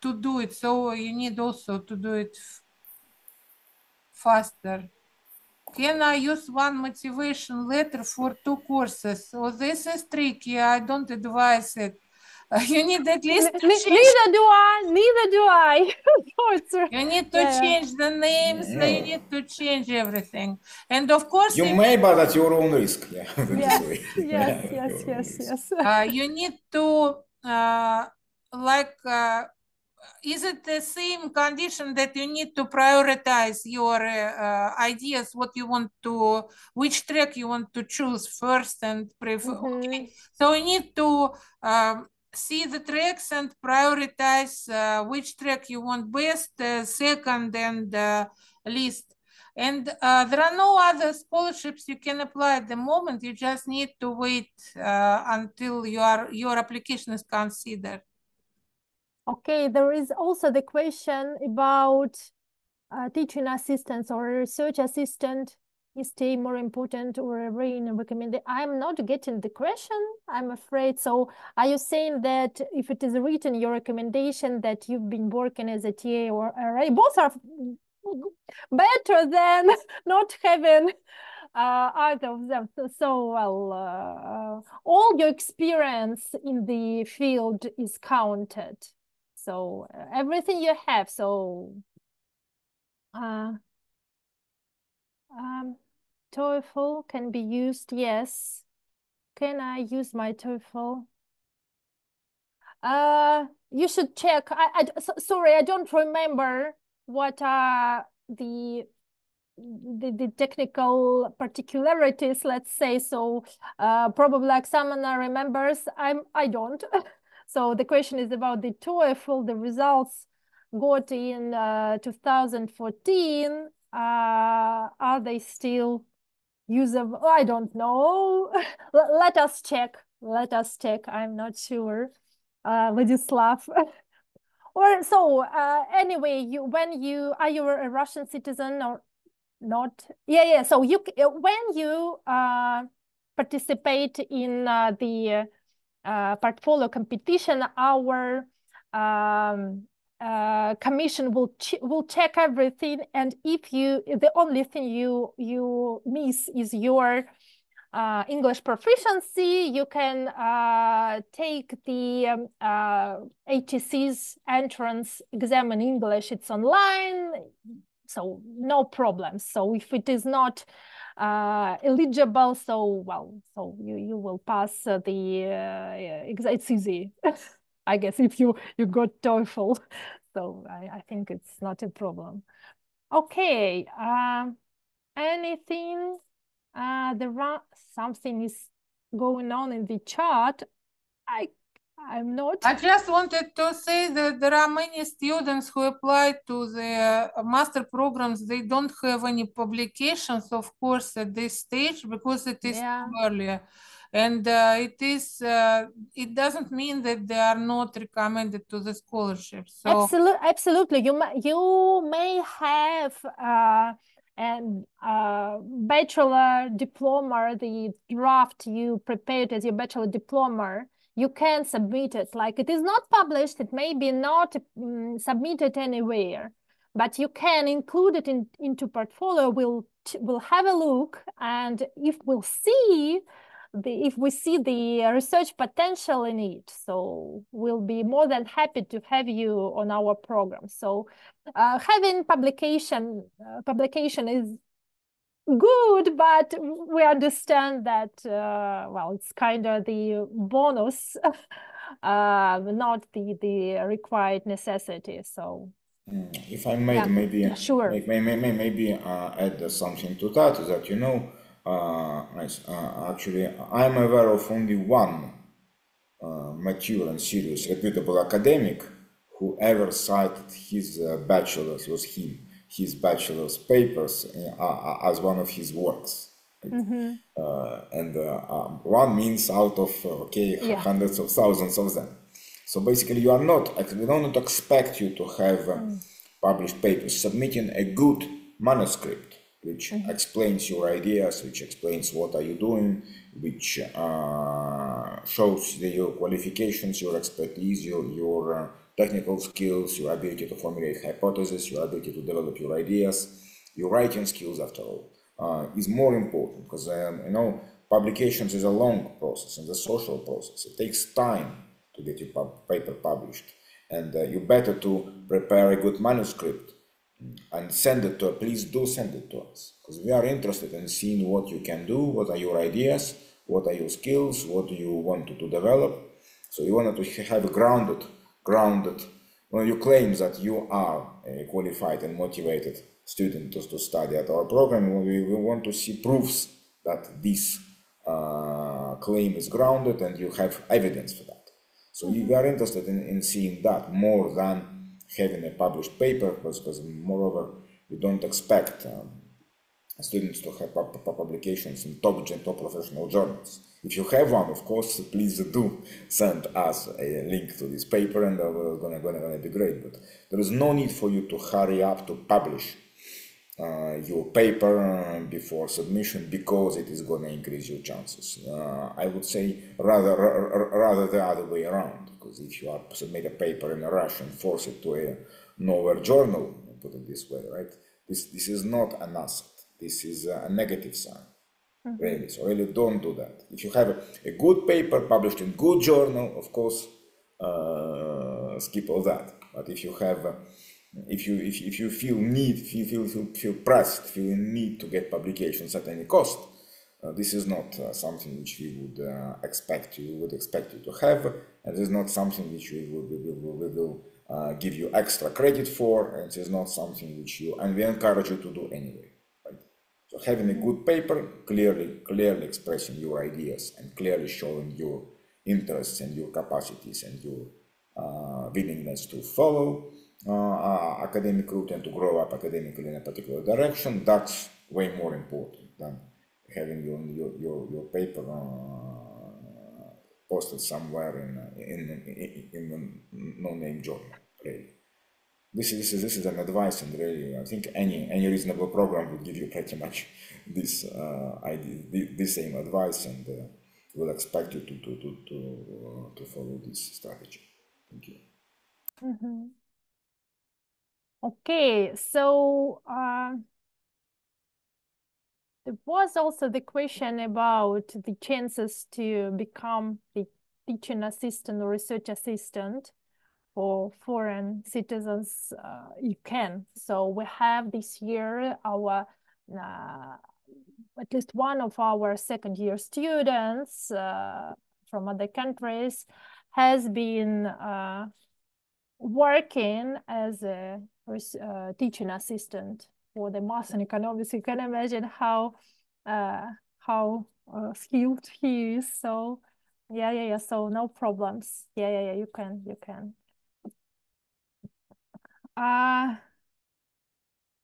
to do it. So you need also to do it faster. Can I use one motivation letter for two courses? So this is tricky. I don't advise it. You need at least to change. Neither do I. You need to change the names. You need to change everything. And of course, you may, but at your own risk. Yes. You need to is it the same condition that you need to prioritize your ideas, what you want to, which track you want to choose first and prefer? Okay. So you need to see the tracks and prioritize which track you want best, second, and least. And there are no other scholarships you can apply at the moment. You just need to wait until your application is considered. Okay, there is also the question about teaching assistants or research assistant. Is stay more important or recommended? I'm not getting the question, I'm afraid. So are you saying that if it is written your recommendation that you've been working as a TA or RA, both are better than not having either of them? So well, all your experience in the field is counted. So everything you have. So TOEFL can be used, yes. Can I use my TOEFL? You should check. Sorry, I don't remember what are the technical particularities, let's say. So probably Oksana remembers. I don't. So the question is about the TOEFL, the results got in 2014. Are they still usable? I don't know. Let us check. Let us check. I'm not sure. Vladislav. Or so anyway, are you a Russian citizen or not? Yeah. So when you participate in the portfolio competition, our commission will check everything, and if the only thing you miss is your English proficiency, you can take the HEC's entrance exam in English. It's online, so no problem. So if it is not eligible, so you will pass the exam. It's easy, I guess, if you got TOEFL. So I think it's not a problem. Okay, anything? Something is going on in the chat. I'm not. I just wanted to say that there are many students who apply to the master programs. They don't have any publications, of course, at this stage because it is too early. And it doesn't mean that they are not recommended to the scholarship. So absolutely. You may have and bachelor diploma, the draft you prepared as your bachelor diploma, you can submit it. Like, it is not published, it may be not submitted anywhere, but you can include it into portfolio. We'll have a look, and if we see the research potential in it, so we'll be more than happy to have you on our program. So having publication is good, but we understand that it's kind of the bonus, not the required necessity. So if I may, maybe sure. maybe add something to that, that actually I'm aware of only one mature and serious reputable academic who ever cited his bachelor's papers as one of his works. Right? And one means out of hundreds of thousands of them. So basically, we don't expect you to have published papers. Submitting a good manuscript which explains your ideas, which explains what are you doing, which shows your qualifications, your expertise, your technical skills, your ability to formulate hypotheses, your ability to develop your ideas, your writing skills, after all, is more important, because publications is a long process and a social process. It takes time to get your paper published, and you better to prepare a good manuscript and send it to us. Please do send it to us, because we are interested in seeing what you can do, what are your ideas, what are your skills, what do you want to develop. So you wanted to have a grounded when you claim that you are a qualified and motivated student to study at our program, we want to see proofs that this claim is grounded and you have evidence for that. So we are interested in seeing that more than having a published paper, because moreover, we don't expect students to have publications in top professional journals. If you have one, of course, please do send us a link to this paper, and it's gonna be great. But there is no need for you to hurry up to publish your paper before submission, because it is gonna increase your chances. I would say rather the other way around, because if you submit a paper in a rush and force it to a nowhere journal, put it this way, right? This is not an asset. This is a negative sign, really. So really don't do that. If you have a good paper published in good journal, of course, skip all that. But if you have, if you feel pressed, feel in need to get publications at any cost, this is not something which we would expect you to have, and this is not something which we will give you extra credit for, and it is not something which we encourage you to do anyway. So having a good paper, clearly expressing your ideas and clearly showing your interests and your capacities and your willingness to follow academic route and to grow up academically in a particular direction, that's way more important than having your paper posted somewhere in a no-name journal, really. This is an advice, and really, I think any reasonable program would give you pretty much this this same advice, and will expect you to follow this strategy. Thank you. Okay, so there was also the question about the chances to become the teaching assistant or research assistant for foreign citizens. You can. So we have this year our at least one of our second-year students from other countries has been working as a teaching assistant for the math and economics. You can imagine how skilled he is. So yeah. So no problems. Yeah. You can.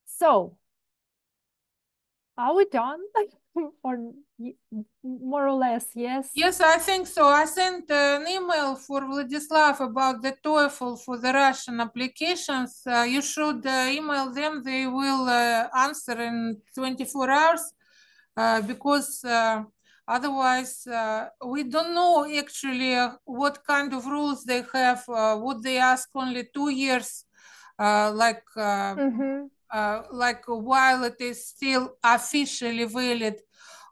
So are we done? Or more or less, yes? Yes, I think so. I sent an email for Vladislav about the TOEFL for the Russian applications. You should email them. They will answer in 24 hours because otherwise we don't know actually what kind of rules they have. Would they ask only 2 years, like while it is still officially valid,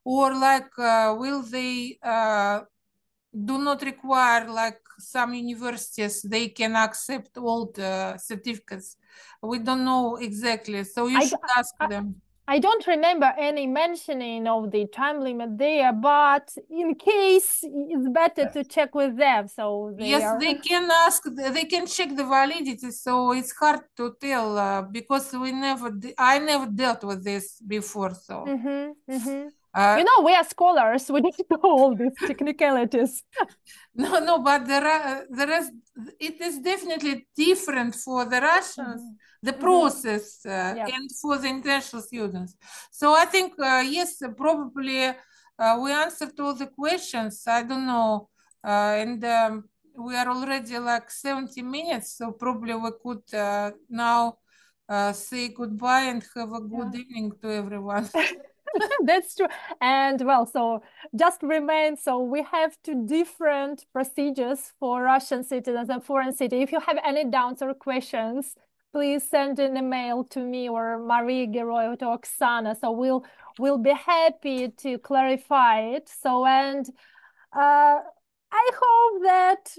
or like will they do not require, like some universities, they can accept old certificates. We don't know exactly, so you should ask them. I don't remember any mentioning of the time limit there, but in case it's better to check with them. So they can ask, they can check the validity. So it's hard to tell because I never dealt with this before. So you know, we are scholars. We don't know all these technicalities. No, but it is definitely different for the Russians, the process, and for the international students. So I think, yes, probably we answered all the questions. I don't know. And we are already like 70 minutes, so probably we could now say goodbye and have a good evening to everyone. That's true. And well, so just remain, so we have 2 different procedures for Russian citizens and foreign citizens. If you have any doubts or questions, please send an email to me or Marie Geroy or to Oksana. So we'll be happy to clarify it. So, and I hope that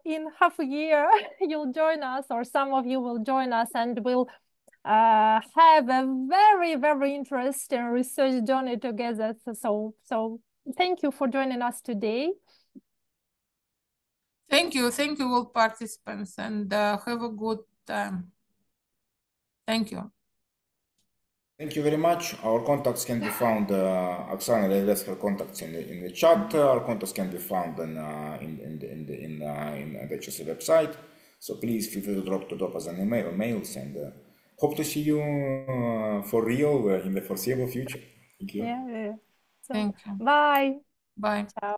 in half a year you'll join us, or some of you will join us, and we'll have a very interesting research journey together. So thank you for joining us today. Thank you all participants, and have a good time. Thank you. Thank you very much. Our contacts can be found. Oksana left her contacts in the chat. Our contacts can be found in the HSA website. So please feel free to drop us an email or mails, and hope to see you for real in the foreseeable future. Thank you. Yeah. So, Thank you. bye. Bye. Ciao.